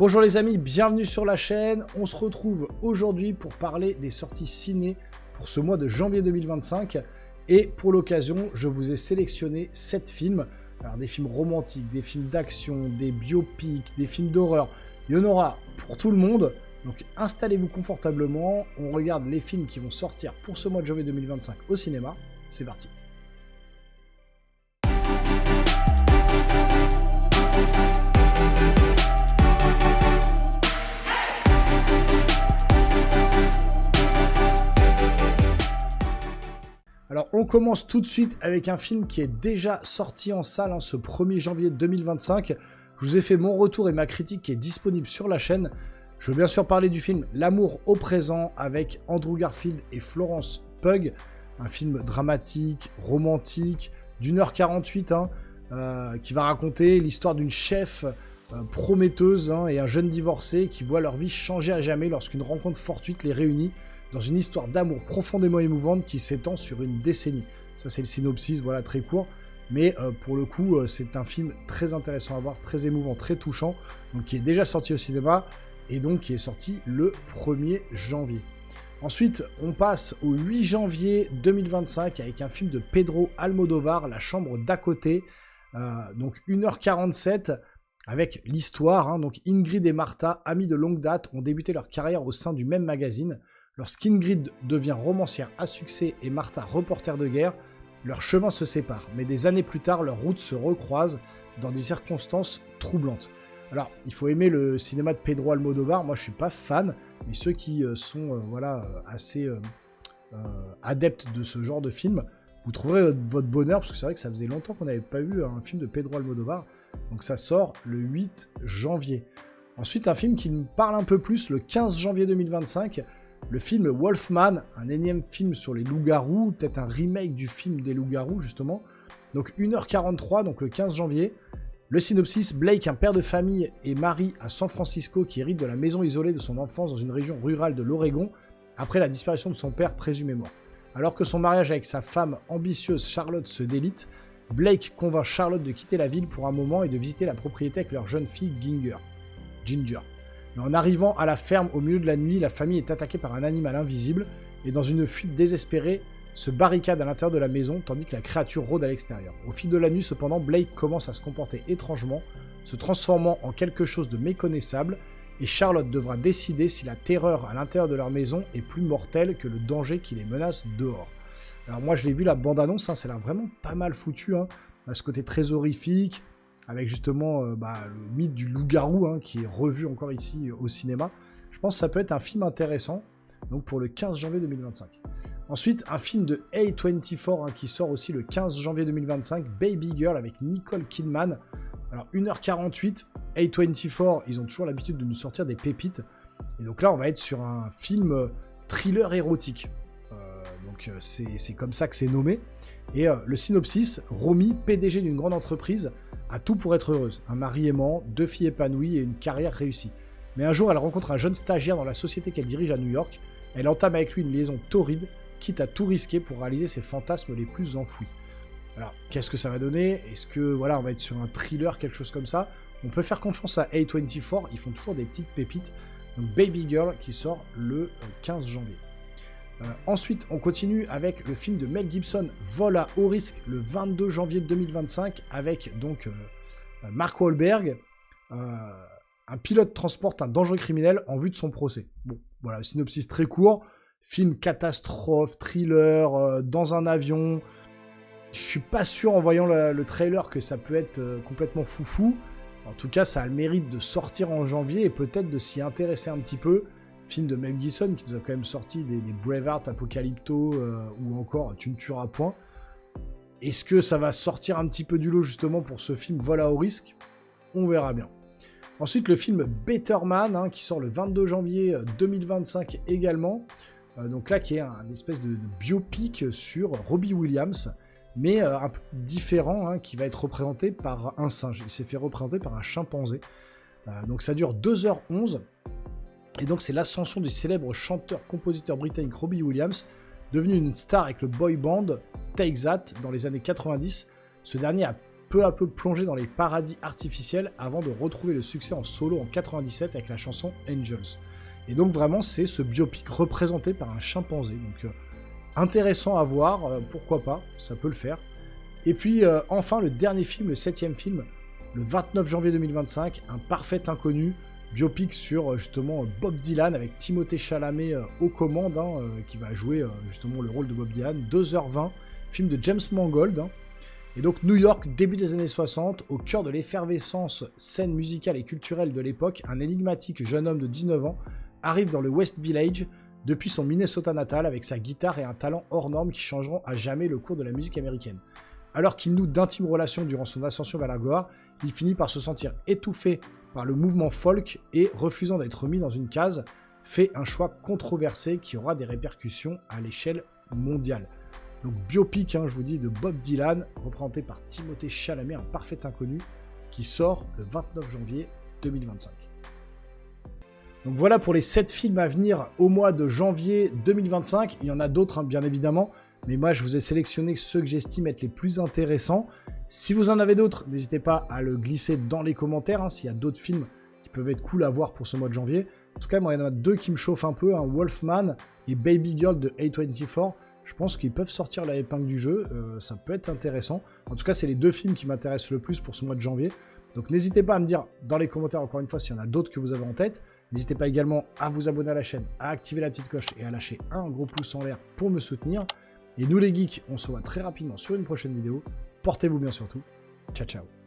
Bonjour les amis, bienvenue sur la chaîne. On se retrouve aujourd'hui pour parler des sorties ciné pour ce mois de janvier 2025. Et pour l'occasion, je vous ai sélectionné 7 films. Alors des films romantiques, des films d'action, des biopics, des films d'horreur. Il y en aura pour tout le monde. Donc installez-vous confortablement. On regarde les films qui vont sortir pour ce mois de janvier 2025 au cinéma. C'est parti. Alors, on commence tout de suite avec un film qui est déjà sorti en salle ce 1er janvier 2025. Je vous ai fait mon retour et ma critique qui est disponible sur la chaîne. Je veux bien sûr parler du film L'amour au présent avec Andrew Garfield et Florence Pugh. Un film dramatique, romantique, d'1h48, qui va raconter l'histoire d'une chef prometteuse et un jeune divorcé qui voient leur vie changer à jamais lorsqu'une rencontre fortuite les réunit dans une histoire d'amour profondément émouvante qui s'étend sur une décennie. Ça, c'est le synopsis, voilà, très court. Mais pour le coup, c'est un film très intéressant à voir, très émouvant, très touchant, donc qui est déjà sorti au cinéma, et donc qui est sorti le 1er janvier. Ensuite, on passe au 8 janvier 2025 avec un film de Pedro Almodovar, La chambre d'à côté, donc 1h47, avec l'histoire. Donc Ingrid et Martha, amies de longue date, ont débuté leur carrière au sein du même magazine. Lorsqu'Ingrid devient romancière à succès et Martha reporter de guerre, leurs chemins se séparent. Mais des années plus tard, leurs routes se recroisent dans des circonstances troublantes. Alors, il faut aimer le cinéma de Pedro Almodovar. Moi, je suis pas fan, mais ceux qui sont assez adeptes de ce genre de film, vous trouverez votre bonheur, parce que c'est vrai que ça faisait longtemps qu'on n'avait pas vu un film de Pedro Almodovar. Donc ça sort le 8 janvier. Ensuite, un film qui me parle un peu plus, le 15 janvier 2025, le film Wolfman, un énième film sur les loups-garous, peut-être un remake du film des loups-garous, justement. Donc 1h43, donc le 15 janvier. Le synopsis, Blake, un père de famille et mari à San Francisco qui hérite de la maison isolée de son enfance dans une région rurale de l'Oregon, après la disparition de son père présumé mort. Alors que son mariage avec sa femme ambitieuse Charlotte se délite, Blake convainc Charlotte de quitter la ville pour un moment et de visiter la propriété avec leur jeune fille Ginger. Mais en arrivant à la ferme au milieu de la nuit, la famille est attaquée par un animal invisible et dans une fuite désespérée, se barricade à l'intérieur de la maison tandis que la créature rôde à l'extérieur. Au fil de la nuit, cependant, Blake commence à se comporter étrangement, se transformant en quelque chose de méconnaissable, et Charlotte devra décider si la terreur à l'intérieur de leur maison est plus mortelle que le danger qui les menace dehors. Alors moi, je l'ai vu, la bande-annonce, ça a l'air vraiment pas mal foutu, à ce côté très horrifique, avec justement le mythe du loup-garou qui est revu encore ici au cinéma. Je pense que ça peut être un film intéressant, donc pour le 15 janvier 2025. Ensuite, un film de A24 qui sort aussi le 15 janvier 2025, Baby Girl avec Nicole Kidman. Alors 1h48, A24, ils ont toujours l'habitude de nous sortir des pépites. Et donc là, on va être sur un film thriller érotique. Donc c'est comme ça que c'est nommé. Et le synopsis, Romy, PDG d'une grande entreprise, a tout pour être heureuse. Un mari aimant, 2 filles épanouies et une carrière réussie. Mais un jour, elle rencontre un jeune stagiaire dans la société qu'elle dirige à New York. Elle entame avec lui une liaison torride, quitte à tout risquer pour réaliser ses fantasmes les plus enfouis. Alors, qu'est-ce que ça va donner? Est-ce que, on va être sur un thriller, quelque chose comme ça? On peut faire confiance à A24, ils font toujours des petites pépites. Donc, Baby Girl qui sort le 15 janvier. Ensuite, on continue avec le film de Mel Gibson, Vol à haut risque, le 22 janvier 2025, avec donc Mark Wahlberg. Un pilote transporte un dangereux criminel en vue de son procès. Bon, voilà, synopsis très court. Film catastrophe, thriller, dans un avion. Je suis pas sûr en voyant le trailer que ça peut être complètement foufou. En tout cas, ça a le mérite de sortir en janvier et peut-être de s'y intéresser un petit peu. Film de Mel Gibson qui nous a quand même sorti des Braveheart, Apocalypto ou encore Tu ne tueras point. Est-ce que ça va sortir un petit peu du lot justement pour ce film Vol à haut risque? On verra bien. Ensuite, le film Better Man qui sort le 22 janvier 2025 également. Donc là, qui est un espèce de biopic sur Robbie Williams, mais un peu différent, qui va être représenté par un singe. Il s'est fait représenter par un chimpanzé. Donc ça dure 2h11. Et donc c'est l'ascension du célèbre chanteur-compositeur britannique Robbie Williams, devenu une star avec le boy band Take That dans les années 90. Ce dernier a peu à peu plonger dans les paradis artificiels avant de retrouver le succès en solo en 97 avec la chanson Angels. Et donc vraiment, c'est ce biopic représenté par un chimpanzé. Donc intéressant à voir, pourquoi pas, ça peut le faire. Et puis enfin, le dernier film, le 7e film, le 29 janvier 2025, Un parfait inconnu, biopic sur justement Bob Dylan avec Timothée Chalamet aux commandes, qui va jouer justement le rôle de Bob Dylan, 2h20, film de James Mangold. Et donc New York, début des années 60, au cœur de l'effervescence scène musicale et culturelle de l'époque, un énigmatique jeune homme de 19 ans arrive dans le West Village depuis son Minnesota natal avec sa guitare et un talent hors norme qui changeront à jamais le cours de la musique américaine. Alors qu'il noue d'intimes relations durant son ascension vers la gloire, il finit par se sentir étouffé par le mouvement folk et, refusant d'être mis dans une case, fait un choix controversé qui aura des répercussions à l'échelle mondiale. Donc biopic, je vous dis, de Bob Dylan, représenté par Timothée Chalamet, un parfait inconnu, qui sort le 29 janvier 2025. Donc voilà pour les 7 films à venir au mois de janvier 2025. Il y en a d'autres, bien évidemment, mais moi je vous ai sélectionné ceux que j'estime être les plus intéressants. Si vous en avez d'autres, n'hésitez pas à le glisser dans les commentaires, s'il y a d'autres films qui peuvent être cool à voir pour ce mois de janvier. En tout cas, moi, il y en a 2 qui me chauffent un peu, Wolfman et Baby Girl de A24. Je pense qu'ils peuvent sortir la épingle du jeu, ça peut être intéressant. En tout cas, c'est les 2 films qui m'intéressent le plus pour ce mois de janvier. Donc n'hésitez pas à me dire dans les commentaires, encore une fois, s'il y en a d'autres que vous avez en tête. N'hésitez pas également à vous abonner à la chaîne, à activer la petite cloche et à lâcher un gros pouce en l'air pour me soutenir. Et nous les geeks, on se voit très rapidement sur une prochaine vidéo. Portez-vous bien surtout. Ciao, ciao.